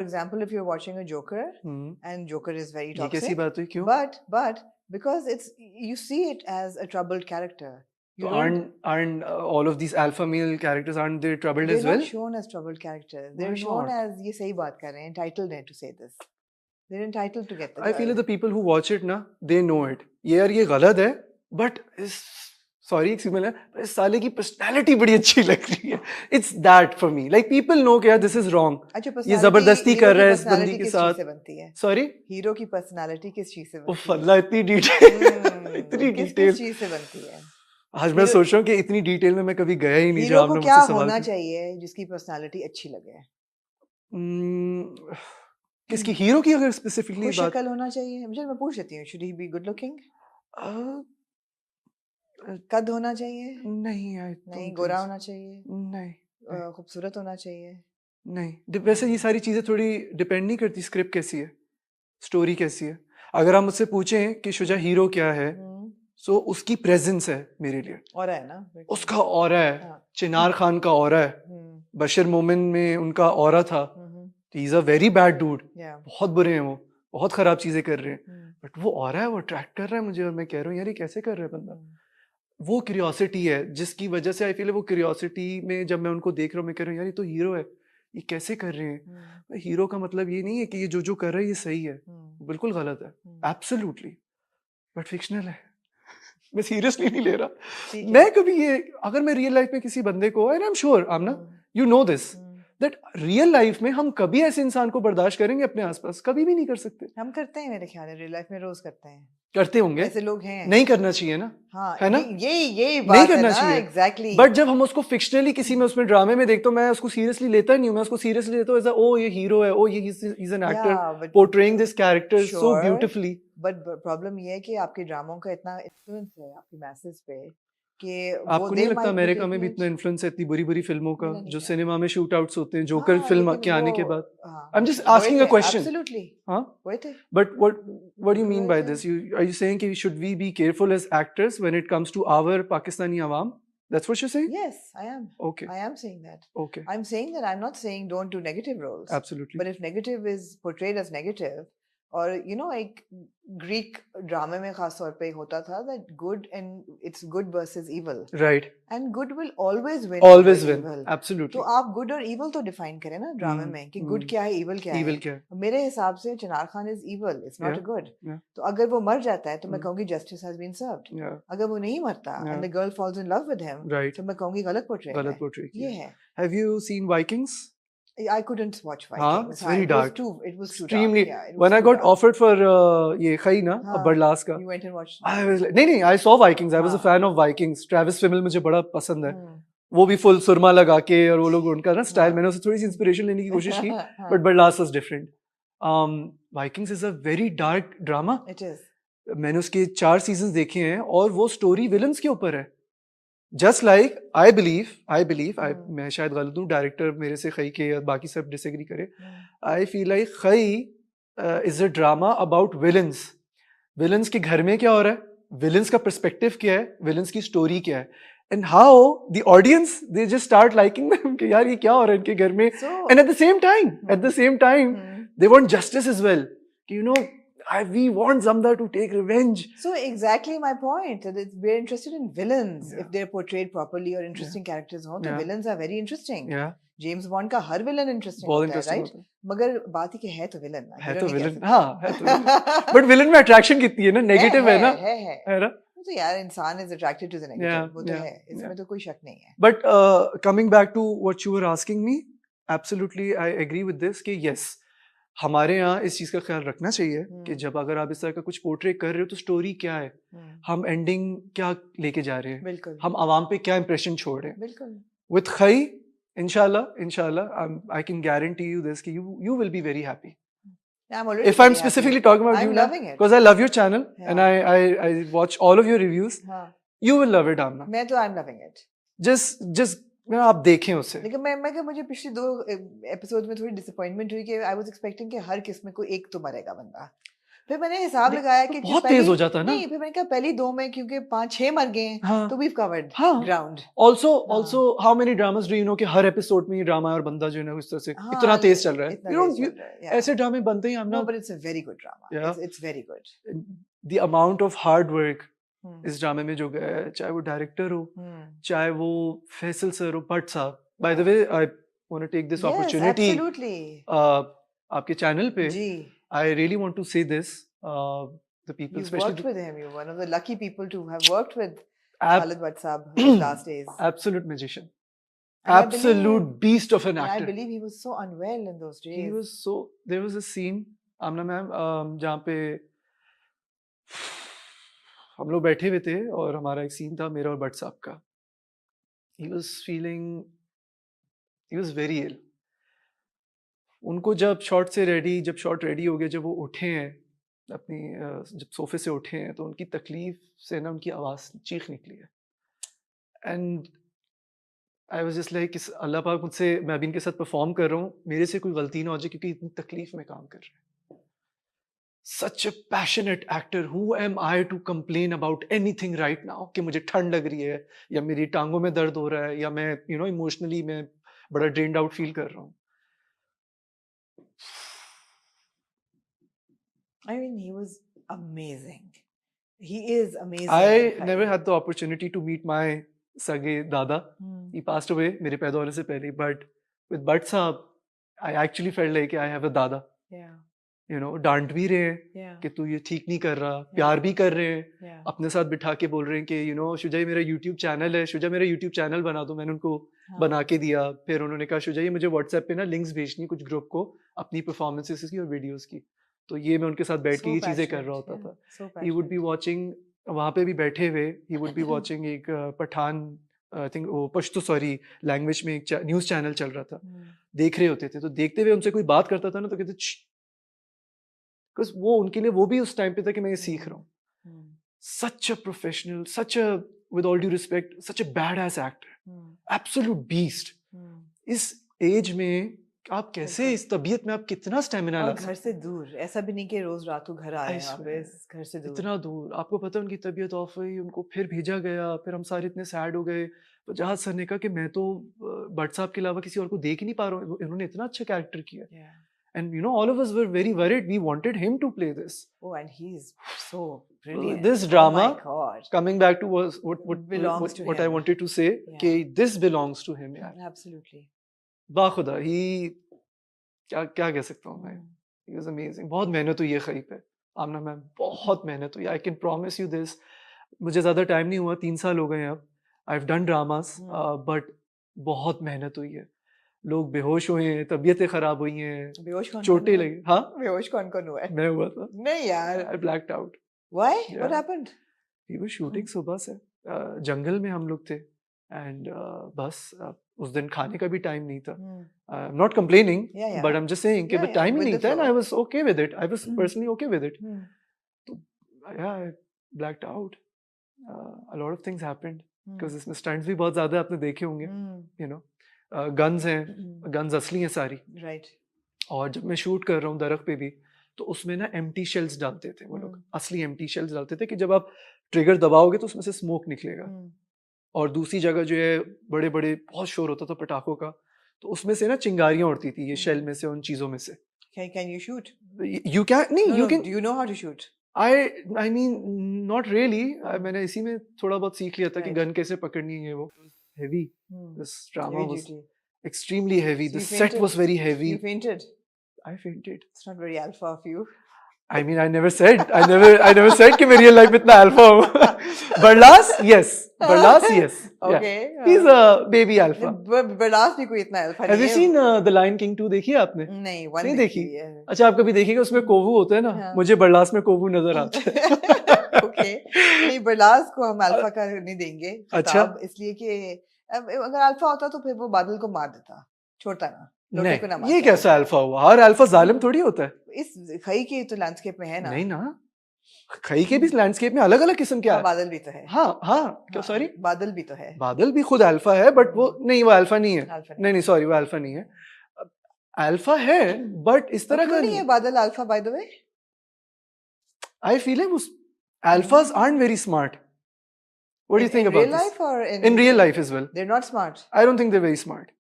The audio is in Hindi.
For example, if you're watching a Joker and Joker is very ये कैसी toxic, बात हुई, क्यों? but because you see it as a troubled character. You So don't. aren't all of these alpha male characters, aren't they troubled They're as not well? shown as troubled characters. Why They're shown not? as ये सही बात कर रहे हैं, entitled हैं to say this. They're entitled to get the I feel girl. that the people who watch it ना, they know it. ये यार ये गलत है, but sorry एक्सक्यूज मी, इस साले की पर्सनालिटी बड़ी अच्छी लग रही है. It's that for me. Like people know कि यार this is wrong. अच्छा, ये personality जबरदस्ती hero कर की रहा है इस personality बंदी के किस साथ. चीज से बनती है? Sorry? हीरो की पर्सनालिटी किस चीज से बनती उफ है? अल्लाह, इतनी डिटेल, इतनी किस डिटेल. चीज से बनती है? आज मैं सोच रहा हूँ कि इतनी डिटेल में मैं कभी गया ही नहीं. हीरो जब को आपने क्या मुझसे सवाल होना किया. चाहिए जिसकी पर्सनालिटी अच्छी लगे? किसकी, हीरो की अगर स्पेसिफिकली खुश बात? शक्ल होना चाहिए? मुझे मैं पूछ लेती हूँ, should he be good looking? कद होना चाहिए? नहीं, नहीं. गोरा होना चाहिए? नहीं, खूबसूरत होना चाहिए? नहीं. वैसे ये सारी चीजें थोड़ी डिपेंड नहीं करती स्क्रिप्ट कैसी है, स्टोरी कैसी है. अगर आप मुझसे पूछें कि शुजा हीरो क्या है, सो उसकी प्रेजेंस है मेरे लिए. ऑरा है ना, उसका ऑरा है. हाँ. चिनार खान का ऑरा है. बशर मोमिन में उनका ऑरा था. He is a very bad dude. बहुत बुरे हैं वो, बहुत खराब चीजें कर रहे हैं, बट वो ऑरा है, वो अट्रैक्ट कर रहा है मुझे. और मैं कह रहा हूँ यार ये कैसे कर रहा है बंदा. वो क्यूरियोसिटी है जिसकी वजह से आई फील वो क्यूरियोसिटी में जब मैं उनको देख रहा हूँ मैं कह रहा हूँ यार ये तो हीरो है, ये कैसे कर रहे हैं. हीरो का मतलब ये नहीं है कि ये जो कर रहा है ये सही है. बिल्कुल गलत है, एब्सोल्युटली, बट फिक्शनल है. मैं सीरियसली नहीं ले रहा. मैं कभी ये, अगर मैं रियल लाइफ में किसी बंदे को, and I am sure Aamna you know this, that real life में हम कभी ऐसे इंसान को बर्दाश्त करेंगे अपने आसपास? कभी भी नहीं कर सकते. हम करते हैं, मेरे ख्याल है रियल लाइफ में रोज करते हैं. करते होंगे, ऐसे लोग हैं. नहीं करना चाहिए ना. हाँ, है ना, यही बात नहीं करना है ना, चाहिए. एग्जैक्टली. बट जब हम उसको फिक्शनली किसी में उसमें ड्रामे में देखते हो, मैं उसको सीरियसली लेता नहीं हूँ. मैं उसको सीरियसली लेता हूँ एज ओ ये हीरो है, ओ ये is an actor portraying this character so beautifully. But problem ये है कि आपके ड्रामों का इतना इन्फ्लुएंस है आपकी मैसेज पे कि आपको नहीं लगता अमेरिका में भी इतना इन्फ्लुएंस है इतनी बुरी बुरी फिल्मों का, जो सिनेमा में शूट आउट्स होते हैं जोकर फिल्म के आने के बाद? I am just asking a question. Absolutely. हाँ, but what do you mean by this? Are you saying कि should we be careful as actors when it comes to our Pakistani awam? That's what you're saying? Yes, I am. Okay. I am saying that. Okay. I'm saying that. I'm not saying don't do negative roles. Absolutely. But if negative is portrayed as negative, or you know, like Greek drama में खास तौर पे होता था that good and it's good versus evil. Right. And good will always win. Always win. Evil. Absolutely. तो आप good और evil तो define करें ना ड्रामे में कि good क्या है, evil क्या है. Evil क्या है? मेरे हिसाब से चिनार Khan is evil. It's not good. तो अगर वो मर जाता है तो मैं कहूँगी justice has been served. अगर वो नहीं मरता and the girl falls in love with him, तो मैं कहूँगी गलत portray. ये है. Have you seen Vikings? I couldn't watch Vikings. It's very dark. It was too extremely dark. Yeah, when I got offered for ये खई ना बरलास का, you went and watched. I was like, नहीं, I saw Vikings. I was a fan of Vikings. Travis Fimmel मुझे बड़ा पसंद है. वो भी फुल सुरमा लगा के, और वो लोग उनका ना स्टाइल, मैंने उससे थोड़ी सी इंस्पिरेशन लेने की कोशिश की, but Barlas was different. Vikings is a very dark drama. It is. मैंने उसके 4 सीजन्स देखे हैं और वो स्टोरी विलन्स के ऊपर है. Just like I believe, मैं शायद गलत हूँ, डायरेक्टर मेरे से खई के या बाकी सब डिसएग्री करे, I feel like खई is a drama about villains. Villains के घर में क्या हो रहा है, villains का perspective क्या है, villains की story क्या है, and how the audience they just start liking them कि यार ये क्या हो रहा है इनके घर में. And at the same time, they want justice as well. You know, we want Zamda to take revenge. So exactly my point. We're interested in villains if they're portrayed properly or interesting characters हो. तो villains are very interesting. James Bond का हर villain interesting होता है, right? मगर बात ही कि है तो villain ना. है तो villain, हाँ है तो. But villain में attraction कितनी है ना, negative है ना. है ना. तो यार इंसान is attracted to the negative. वो तो है. इसमें तो कोई शक नहीं है. But coming back to what you were asking me, absolutely I agree with this कि yes, हमारे यहाँ इस चीज का ख्याल रखना चाहिए कि जब अगर आप इस तरह का कुछ पोर्ट्रे कर रहे हो तो स्टोरी क्या है, हम एंडिंग क्या लेके जा रहे हैं, हम आवाम पे क्या इंप्रेशन छोड़ रहे हैं. विद खई इंशाल्लाह I can guarantee you this कि you will be very happy. If I'm specifically talking about you now, because I love your channel and I watch all of your reviews, you will love it, Amna. I'm loving it. Just आप देखें उसे. लेकिन मैं मुझे पिछली 2 एपिसोड में थोड़ी डिसअपॉइंटमेंट हुई कि आई वाज एक्सपेक्टिंग कि हर किस्म में कोई एक तो मरेगा बंदा. फिर मैंने हिसाब लगाया कि बहुत तेज हो जाता है ना। नहीं, फिर मैंने कहा पहली 2 में क्योंकि 5-6 मर गए हैं, तो we've covered ground. Also, how many dramas do you know कि हर एपिसोड में ये ड्रामा और बंदा जो है ना इस तरह से इतना तेज चल रहा है। ऐसे ड्रामे बनते हैं हम ना। No, but it's a very good drama. It's very good. The amount of hard work इस ड्रामे में जो गया है, चाहे वो डायरेक्टर हो, चाहे वो फैसल सर हो, भट्ट साहब। By the way, I want to take this opportunity. Yes, absolutely. आपके चैनल पे जी. I really want to say this. The people, You've worked with him. You're one of the lucky people to have worked with Khalid Bhatt Saab in his last days. Absolute magician. Absolute beast of an actor. I believe he was so unwell in those days. He was so. There was a scene, Amna ma'am, जहाँ पे हम लोग बैठे हुए थे और हमारा एक सीन था मेरा और भट्ट साहब का. He was feeling. He was very ill. उनको जब शॉट रेडी हो गया, जब वो उठे हैं अपनी जब सोफे से उठे हैं, तो उनकी तकलीफ से ना उनकी आवाज़ चीख निकली है. And I was just like Allah पाक मुझसे, मैं अभी इनके साथ परफॉर्म कर रहा हूँ, मेरे से कोई गलती ना हो जाए क्योंकि इतनी तकलीफ में काम कर रहे हैं. Such a passionate actor. Who am I to complain about anything right now? कि मुझे ठंड लग रही है या मेरी टांगों में दर्द हो रहा है या मैं इमोशनली मैं बड़ा ड्रेन्ड आउट फील कर रहा हूँ. I mean, he was amazing. He is amazing. I never had the opportunity to meet my sage dada. He passed away मेरे पैदा होने से पहले. But with Bhatt Saab, I actually felt like I have a dada. Yeah. डांट भी रहे हैं कि तू ये ठीक नहीं कर रहा, प्यार भी कर रहे हैं, अपने साथ बिठा के बोल रहे हैं कि शुजा मेरा यूट्यूब चैनल है, शुजा मेरा यूट्यूब चैनल बना दो. मैंने उनको बना के दिया. फिर उन्होंने कहा शुजा ये मुझे व्हाट्सएप पे ना लिंक्स भेजनी कुछ ग्रुप को अपनी परफॉर्मेंसेस की और वीडियोस की. तो ये मैं उनके साथ बैठ के ये चीजें कर रहा होता था. ही वुड बी वॉचिंग, वहाँ पे भी बैठे हुए ही वुड बी वॉचिंग एक पठान, आई थिंक वो पश्तो लैंग्वेज में एक न्यूज चैनल चल रहा था, देख रहे होते थे. तो देखते हुए उनसे कोई बात करता था ना तो कहते बिकॉज वो उनके लिए वो भी उस टाइम पे था कि मैं ये सीख रहा हूँ. Such a professional, such a with all due respect, such a bad ass actor, absolute beast. इस एज में आप कैसे, इस तबीयत में आप कितना स्टेमिना ला सकते, घर से दूर, ऐसा भी नहीं कि रोज रात को घर आए, घर से दूर, इतना दूर. आपको पता है उनकी तबीयत ऑफ हुई, उनको फिर भेजा गया, फिर हम सारे इतने सैड हो गए. तो जहाज सर ने कहा कि मैं तो भट्ट साहब के अलावा किसी और को देख ही नहीं पा रहा हूँ, इन्होंने इतना अच्छा कैरेक्टर किया. And all of us were very worried. We wanted him to play this. Oh, and he's so brilliant. This drama, oh my God. Coming back to what I wanted to say, this belongs to him. Yeah. Absolutely. बाखुदा, क्या कह सकता हूँ मैं. He was amazing. बहुत मेहनत हुई है खई पे. आमना मैम बहुत मेहनत हुई. I can promise you this. मुझे ज़्यादा टाइम नहीं हुआ, 3 साल हो गए हैं अब. I've done dramas, but बहुत मेहनत हुई है. लोग बेहोश हुए हैं, तबीयतें खराब हुई हैं, चोटें लगी. हाँ, बेहोश कौन हुआ है? मैं हुआ था. नहीं यार. I blacked out. Why? What happened? We were shooting सुबह से, जंगल में हम लोग थे, and बस उस दिन खाने का भी टाइम नहीं था. I'm not complaining, but I'm just saying कि टाइम ही नहीं था, and I was okay with it. I was personally okay with it. तो I blacked out. A lot of things happened because इसमें stunts भी बहुत ज़्यादा आपने देखे होंगे. गन्स हैं, गन्स असली हैं सारी. राइट. और जब मैं शूट कर रहा हूँ दरख्त पे भी, तो उसमें ना एम्प्टी शेल्स डालते थे वो लोग, असली एम्प्टी शेल्स डालते थे कि जब आप ट्रिगर दबाओगे तो उसमें से स्मोक निकलेगा. और दूसरी जगह जो है बड़े बड़े बहुत शोर होता था पटाखों का, तो उसमें से ना चिंगारियां उड़ती थी ये शेल में से, उन चीजों में से. Can you shoot? You can. नहीं, you can. Do you know how to shoot? I mean not really. मैंने इसी में थोड़ा बहुत सीख लिया था कि गन कैसे पकड़नी है. वो heavy. This drama was extremely heavy. The set was very heavy. You fainted? I fainted. It's not very alpha of you. I mean, I never said कि मैं real life में इतना alpha हूँ. Barlas, yes. Okay. Yeah. He's a baby alpha. Barlas भी कोई इतना alpha नहीं है. Have you seen The Lion King 2 देखी है आपने? नहीं देखी. अच्छा, आप कभी देखिएगा, उसमें कोवू होता है ना. मुझे बरलास में कोवू नजर आता है. Okay. नहीं, बरलास को हम अल्फा का नहीं देंगे. अच्छा. इसलिए कि अगर अल्फा होता तो फिर वो बादल को मार देता, छोड़ता ना. नहीं, ये कैसा अल्फा हुआ? हर अल्फा जालिम थोड़ी होता है. इस खई के तो लैंडस्केप में है ना. नहीं ना, खई के भी लैंडस्केप में अलग अलग किस्म के. बादल भी तो है. हाँ, क्या सॉरी, बादल भी तो है. बादल भी खुद अल्फा है, बट वो अल्फा नहीं है. नहीं सॉरी, वो अल्फा नहीं है. अल्फा है बट इस तरह का नहीं है. बादल alpha by the way. I feel like alphas aren't very smart. What do you think about this? In real life or in real life as well? They're not smart. I don't think they're very smart.